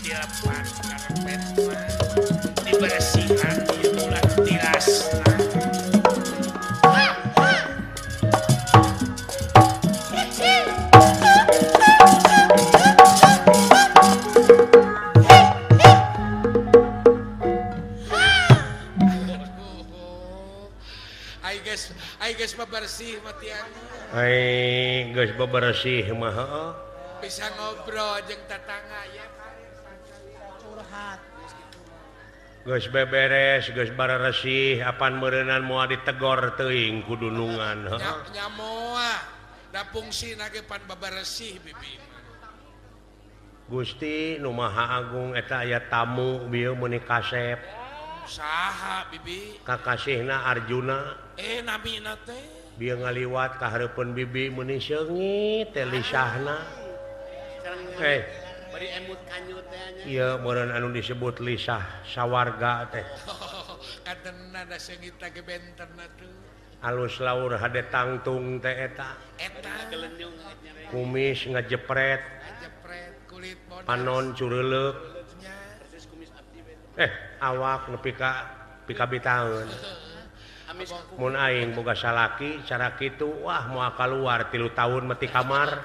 dilepas karpet mah dibersihan di bulan tilas. Ai guys bebersih matian. Ai geus bebersih mah heueuh. Bisa ngobrol jeung tetangga ya kan. Curhat. Geus beberes, geus bareresih, apan meureunnan moal ditegor teuing ku dunungan heueuh. Nya moal da fungsina ge pan bebersih bibi. Gusti Nu Maha Agung eta aya tamu bieu meuni kasep. Saha bibi? Kakasihna Arjuna. Namina teh. Bieu ngaliwat ka hareupeun bibi meuni seungit teh lisahna. Bari emut kanyut teh nya. Ieu meureun anu disebut lisah sawarga teh. Kadena da seungit ge benterna tuh. Alus laur hade tangtung teh eta. Eta Gelenyung nyare. Kumis ngajepret, jepret kulit bodas. panon cureleuk. Nya. Persis kumis abdi we. Awak nepi ka bitaeun. Amis Mun aing boga salaki cara kitu wah moal kaluar 3 tahun mati kamar.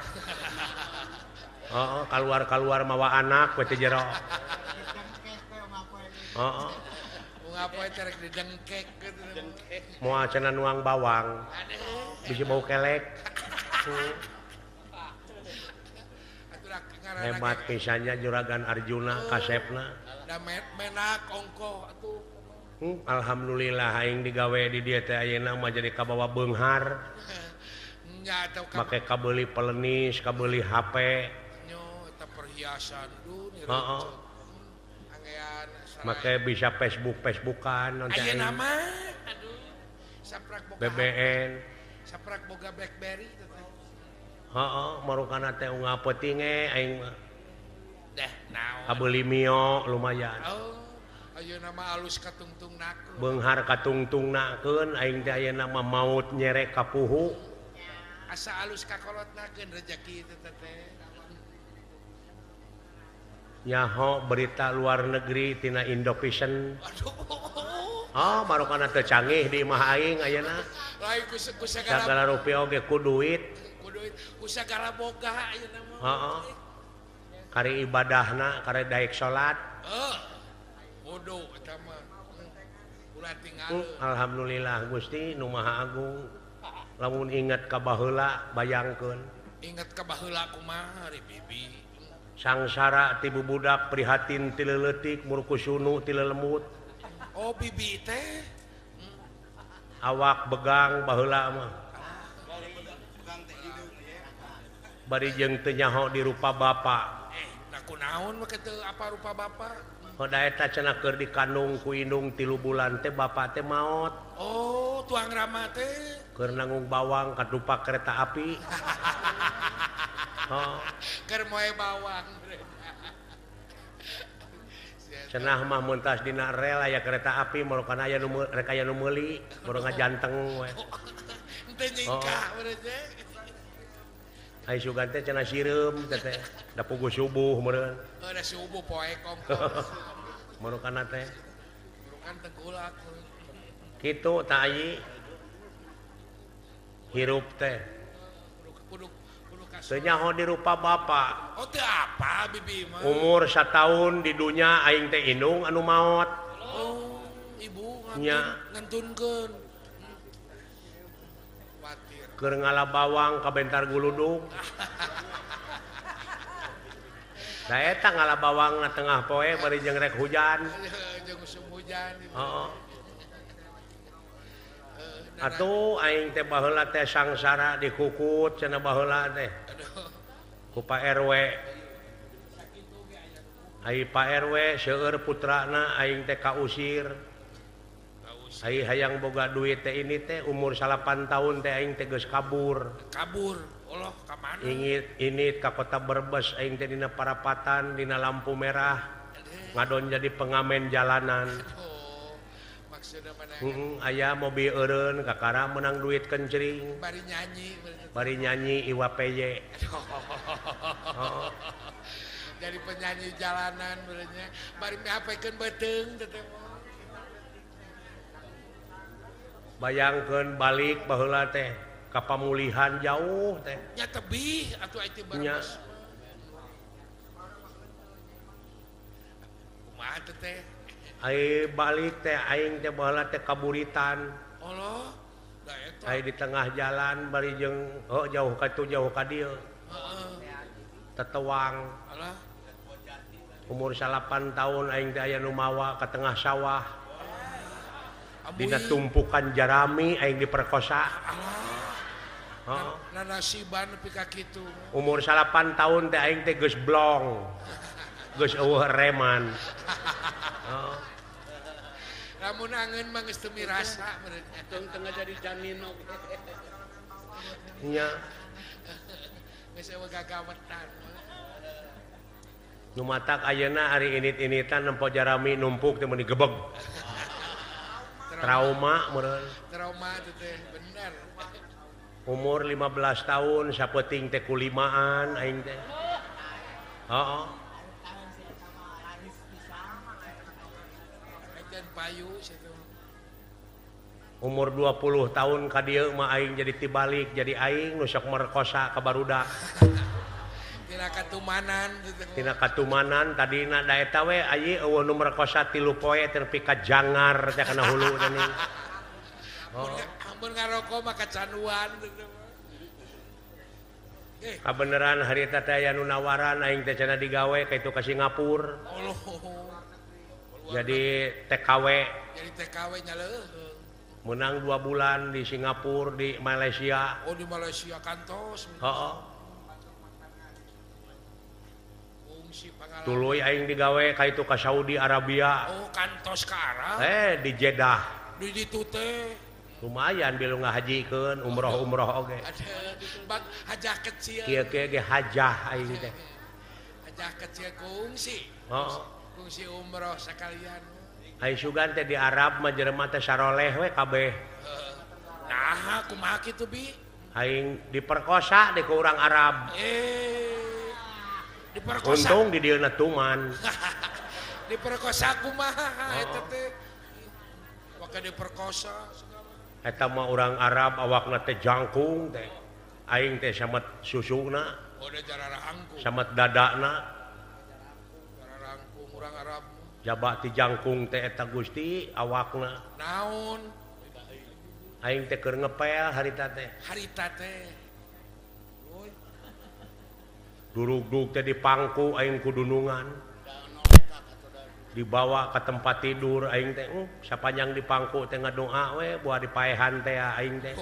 Heeh, kaluar mawa anak we teh jero. Heeh, Ngapoe terek didengkek gitu. moal cenah nuang bawang. Bisa bau kelek. Atuh ngaranna Hebat pisannya juragan Arjuna kasepna. da menak ongkoh atuh. Alhamdulillah aing digawe di dieu teh ayeuna mah jadi kabawa beunghar. Nya atau ka Make kabeuli pelenis, kabeuli HP. nyo eta perhiasan du ni Heeh. Anggean Make bisa Facebookan non teh ayeuna aing. mah aduh saprak boga BBN. saprak boga BlackBerry teh. Heeh, marukana teh unggal peuting aing mah. Dah naon. Kabeuli mio lumayan. Oh, ayeuna mah alus katungtungnakeun. Beunghar katungtungnakeun aing teh ayeuna mah maut nyerek ka puhu. Asa alus kakolotnakeun rezeki teh teh. Nyaho berita luar negeri tina Indovision. Aduh. Oh, marukana teu canggih di imah aing ayeuna. Lain ku sagala Sagala rupiah oge ku duit. ku sagala boga ayeuna mah. Heeh. Kari ibadahna, kari daek salat. Bodoh eta mah. Ulah tinggal. Alhamdulillah Gusti Nu Maha Agung. Lamun inget ka baheula bayangkeun. Ingat ka baheula kumaha ari bibi. Sangsara ti bubudak prihatin ti leuleutik murku sunu ti lelemut. Oh bibi teh. Awak begang baheula mah. Bari jeung teu nyaho di rupa bapa. Nah kunaon mah kitu apa rupa bapa? Hoda eta cenah keur dikandung ku indung 3 bulan teh bapa teh maot. Oh, tuang rama teh. Keur nanggung bawang ka dupak kereta api. Oh, Keur moe bawang. cenah mah mun tas dina rel aya kereta api marukana aya nu rek aya nu meuli, baru ngajanteng we. Teu nyingkah bener teh. Ai sugan teh cenah sireum teh da puguh subuh meureun. Ada subuh poe kongkong. Marukana teh Bukan tegulak. kitu tah ai hirup teh Kudu teu nyaho di rupa bapa. Oh teu apa bibi mah. Umur 1 tahun di dunya aing teh indung anu maot. Oh, ibu Nya. ngantunkeun. Watir. Keur ngala bawang ka bentar guludug. Da eta ngala bawang na tengah poe bari jeung rek hujan. Jeung musim hujan. Heeh. Atuh aing teh baheula teh sangsara dikukut cenah baheula teh. Ku Pak RW. Ai Pak RW seueur putrana aing teh kausir. Ai hayang boga duit teh ini teh umur 8 tahun teh aing teh geus kabur. Kabur. Allah ka mana? Ini ka kota Brebes aing teh dina parapatan dina lampu merah ngadon jadi pengamen jalanan. Oh, maksudna mana? Aya mobil eureun kakara menang duit kencring Bari nyanyi. bari nyanyi Iwa PY. jadi penyanyi jalanan berenya bari mihapekeun beuteung teh. Bayangkeun balik baheula teh ka pamulihan jauh teh. Nya tebih atuh itu Nya. baros. Kumaha teh? Ai balik teh aing teh baheula teh kaburitan. Allah, da eta. Ai di tengah jalan bari jeung jauh ka tu jauh ka dieu. Heeh. Tetewang. Alah. Umur 8 tahun aing teh aya nu mawa ka tengah sawah. Dina tumpukan jarami aing diperkosa. Heeh. Nasiban nepi ka kitu. Umur 8 tahun teh aing teh geus blong. Geus eueuh reman. Heeh. Lamun angeun mah geus teu mirasa meureun. Tengah jadi janino. Nya Geus eueuh gagawetan. nu matak ayeuna ari init-initan nempo jarami numpuk teh mun digebeg. Trauma meureun. Trauma itu teh bener. Umur 15 tahun sapeuting teh kulimaan aing teh. Heeh. Acan payu situ. Umur 20 tahun ka dieu mah aing jadi tibalik jadi aing nu sok merkosa ka barudak. Tina katumanan gitu. Tina katumanan tadina da eta we ayi eueuh nu merkosa 3 poe teh nepi ka jangar teh kana hulu teh ning. Mun ngaroko mah kacanduan gitu. Kabeneran harita teh aya nu nawaran aing teh cenah digawe ka itu ka Singapura. Allah. Jadi TKW. Jadi TKW nya leuheung. Menang 2 bulan di Singapura di Malaysia. Oh di Malaysia kantos. Heeh. Fungsi pengalaman. Tuluy aing digawe ka itu ka Saudi Arabia. Oh kantos ka Arab. Di Jeddah. Di ditu teh. Lumayan bilu ngahajikeun umroh oge. Ada bag hajah kecil. Kieu-kieu ge hajah aing teh. Hajah kecil kungsi. Heeh. Kungsi umroh sekalian. Ai sugan teh di Arab mah jelema teh saroleh we kabeh. Nah, kumaha kitu bi? Aing diperkosa di ku urang Arab. Diperkosa. Untung di dieuna tuman. Diperkosa kumaha eta teh? Waka diperkosa. Eta mah urang Arab awakna teh jangkung teh. Aing teh samet susuna, Oh, da jarara angkung. samet dadana. Jarara angkung urang Arab. Jaba ti jangkung teh eta Gusti awakna. Naon? Aing teh keur ngepel harita teh. Harita teh. Durug-dug teh di pangku aing kudunungan. Dibawa ke tempat tidur aing teh sapanjang di pangku teh ngadoa we buah dipaehan teh aing teh.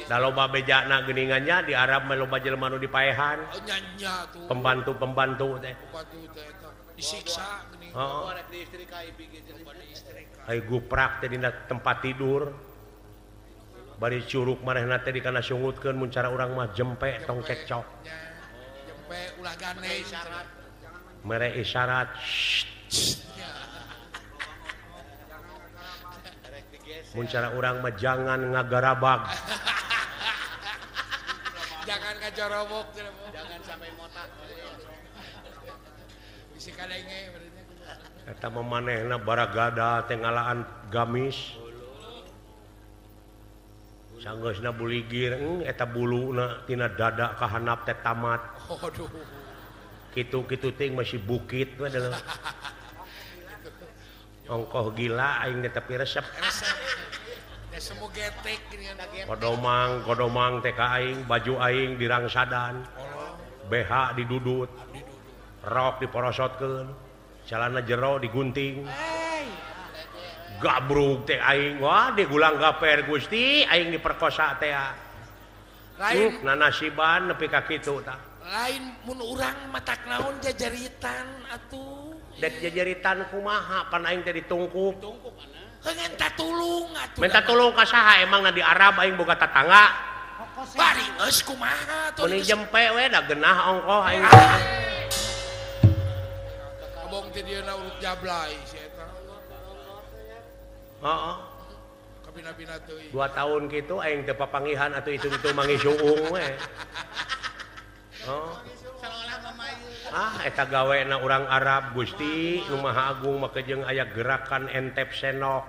Da loba bejana geuningannya di Arab mah loba jelema nu dipaehan. Oh, nyanya tuh. Pembantu-pembantu teh. Pembantu teh eta. Disiksa geuning. Heeh. Arek di istri ka ibi gitu. Ai guprak teh dina tempat tidur. Bari curug manehna teh dikana sungutkeun mun cara urang mah jempe tong cekcok. Jempe ulah gane isyarat. Mere isyarat. Mun cara urang mah jangan ngagarabag. Jangan ngajorobok. Jangan sampai motak. Bisi kadenge berarti. Eta mah manehna baragada teh ngalaan gamis. Sanggeusna buligir eta buluna tina dada ka handap teh tamat. Aduh. Kitu-kitu ting masih bukit we adalah. Ongkoh gila aing tapi resep. Ya semua getek gini kan. Kodomang teh ka aing, baju aing dirangsadan. BH didudut. Rok diporosotkeun. Celana jero digunting. Gabrug teh aing, wah digulang gaper Gusti, aing diperkosa teh. Lain Nanasiban nepi ka kitu tah. lain mun urang matak naon jajaritan atuh. Dek jajaritan kumaha pan aing teh ditungkup. Ngenta tulung atuh. Minta tulung ka saha emang di Arab aing boga tetangga. Bari geus kumaha tuh. Mun jempe we da geunah ongkoh aing. Abong teh dieuna urut jablay si eta. Heeh. Kabina-bina teuing. 2 tahun kitu aing teu papangihan atuh itu mangisuung we. Oh. Seolah mamayu. eta gawe na urang Arab Gusti Numaha Agung makejeng aya gerakan entep senok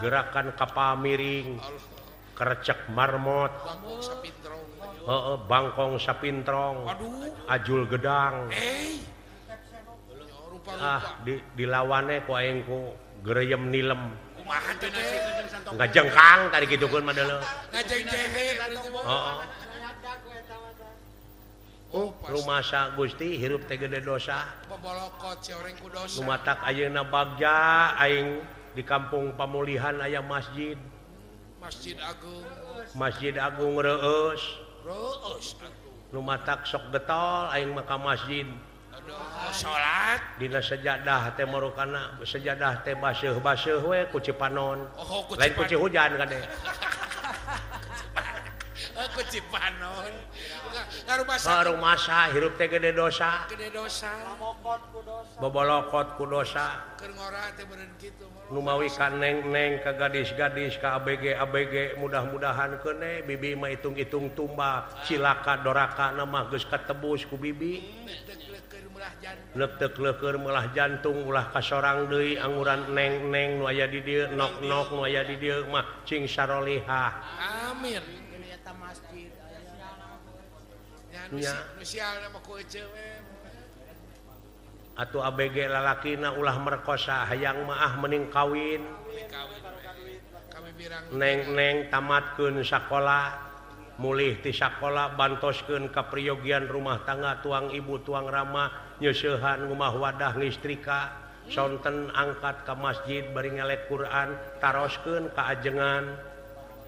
gerakan kapal miring kerecek marmot Bangkong sapintrong. bangkong sapintrong Waduh. ajul gedang Rupa-rupa. dilawane ku aing ku gereyem nilem Kumaha teh teh? ngajengkang tadi gitukeun mah deuleu Ngajeng jehe. heeh rumasa Gusti hirup teh gede dosa Bobolokot si orang ku dosa. lumatak ayeuna bagja aing di kampung pamulihan aya masjid Masjid Agung. Reueus Reus atuh. lumatak sok getol aing maka masjid Aduh, salat. dina sejadah teh marukana sejadah teh baseuh-baseuh we ku Cipanon Oh, ku lain ku Cipanon. Cihujan kade Aku Cipanon. Ngarumah rumasa hirup teh gede dosa gede dosa. bobolokot ku dosa Keur ngora teh beureun kitu. numawi ka neng-neng ka gadis-gadis ka ABG mudah-mudahan kene bibi mah hitung-hitung tumba cilaka doraka mah geus katebus ku bibi neutek-leukeun melah jantung ulah kasorang deui anguran neng-neng nu aya di dieu nok-nok nu aya di dieu mah cing sarolihah Amin. nya Nu sialna mah ku eceuk we. atuh ABG lalakina ulah merkosa hayang mah mending kawin Kawin we. Kami birang neng-neng tamatkeun sakola mulih ti sakola bantoskeun ka priyogian rumah tangga tuang ibu tuang rama nyeusehan ngumah wadah ngistrika sonten angkat ka masjid bari ngelek Quran taroskeun ka ajengan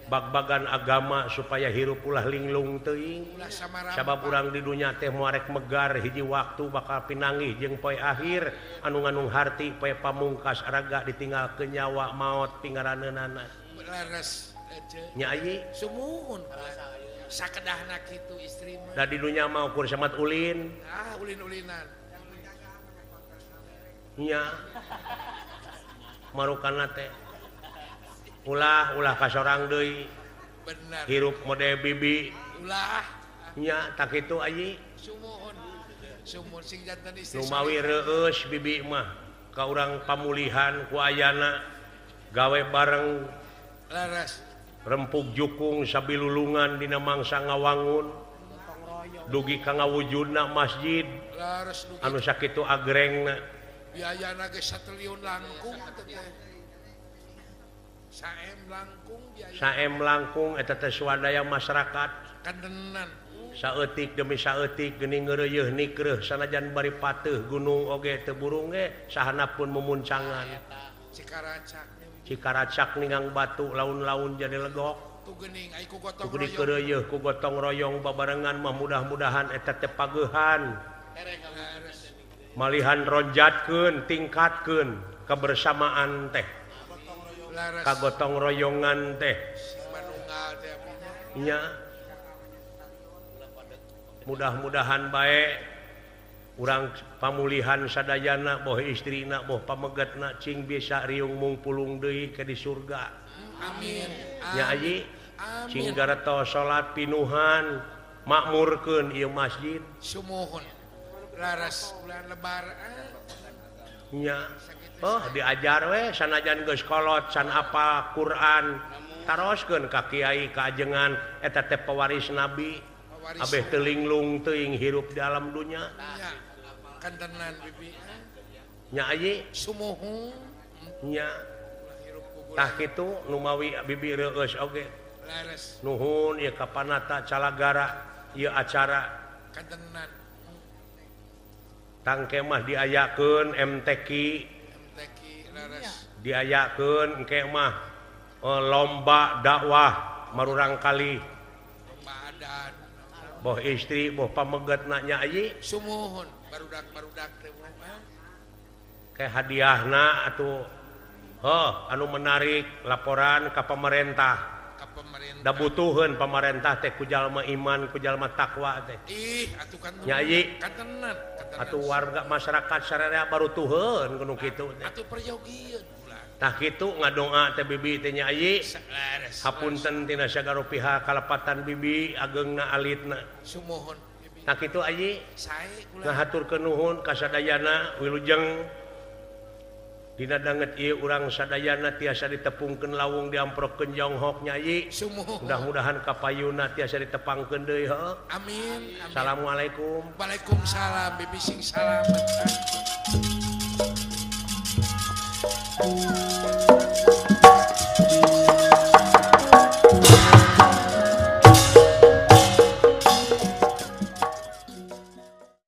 bag-bagan agama supaya hirup ulah linglung teuing ulah samarampa. sabab urang di dunya teh moarek megar hiji waktu bakal pinanggih jeung poe akhir anu ngandung harti poe pamungkas araga ditinggalkeun nyawa maot pingaraneunana Laras eceuk. nyai Sumuhun. Sakedahna kitu istri mah. da di dunya mah ukur samat ulin Ulin-ulinan. nya marukana teh ulah kasorang deui Bener. hirup mode bibi Ulah. nya tak kitu ayi Sumuhun. Sumuhun sing janten istri. numawi reueus bibi mah ka urang pamulihan ku ayana gawe bareng Laras. rempuk jukung sabilulungan dina mangsa ngawangun dugi ka ngawujudna masjid Laras nu anu sakitu agrengna biayana ge 1 triliun langkung atuh teh. Saem langkung biaya. saem langkung eta teh swadaya masyarakat Kandenan. saeutik demi saeutik geuning ngeureuyeuh nikreuh sanajan bari pateuh gunung oge teu burung ge sahanapun mumuncangan Cikaracak. cikaracak ningang batu laun-laun jadi legok Tu geuning ai ku gotong kudu royong. dikeureuyeuh ku gotong royong babarengan mah mudah-mudahan eta teh pageuhan Laras. malihan ronjatkeun tingkatkeun kebersamaan teh Laras. kagotong royongan teh Manunggal teh apinya. nya mudah-mudahan bae urang pamulihan sadayana boh istrina boh pamegatna cing bisa riung mungpulung deui ke di surga Amin. nya aji Amin. cing gareto salat pinuhan makmurkeun ieu masjid Sumuhun. Laras bulan lebar. nya oh diajar we sanajan geus kolot san apa Quran taroskeun ka kiai ka ajengan eta teh pewaris nabi Pewaris. abeh teu linglung teuing hirup di alam dunya Ya. Kandenan bibi. nya aji Sumuhun. nya Ulah hirup ku tah kitu numawi bibi reueus oge Laras. nuhun ieu kapanata calagara ieu acara Kandenan. tangke mah diayakeun MTQ Teki laras. diayakeun engke mah lomba dakwah marurang kali Badan. boh istri boh pamegatna nya aji Sumuhun. Barudak teh mah. ke hadiahna atuh anu menarik laporan ka pemerintah Ka pemerintah. da butuheun pemerintah teh ku jalma iman ku jalma takwa teh Ih, atuh kan. Nyai. Kandenan. atuh warga masyarakat sararea baru tuheun kudu kitu teh Atuh peryogian ulah. tah kitu ngadoa teh bibi teh nyai Laras. hapunten tina sagala pihak kalepatan bibi ageungna alitna Sumuhun bibi. tak itu Aji Sae kula. ngahaturkeun nuhun ka sadayana wilujeng dina danget ieu urang sadayana tiasa ditepungkeun lawung diamprokeun jonghok Nyai. Sumuh. Mudah-mudahan kapayuna tiasa ditepangkeun deui heuh. Amin. Amin. Assalamualaikum. Waalaikumsalam. Bibising salamet.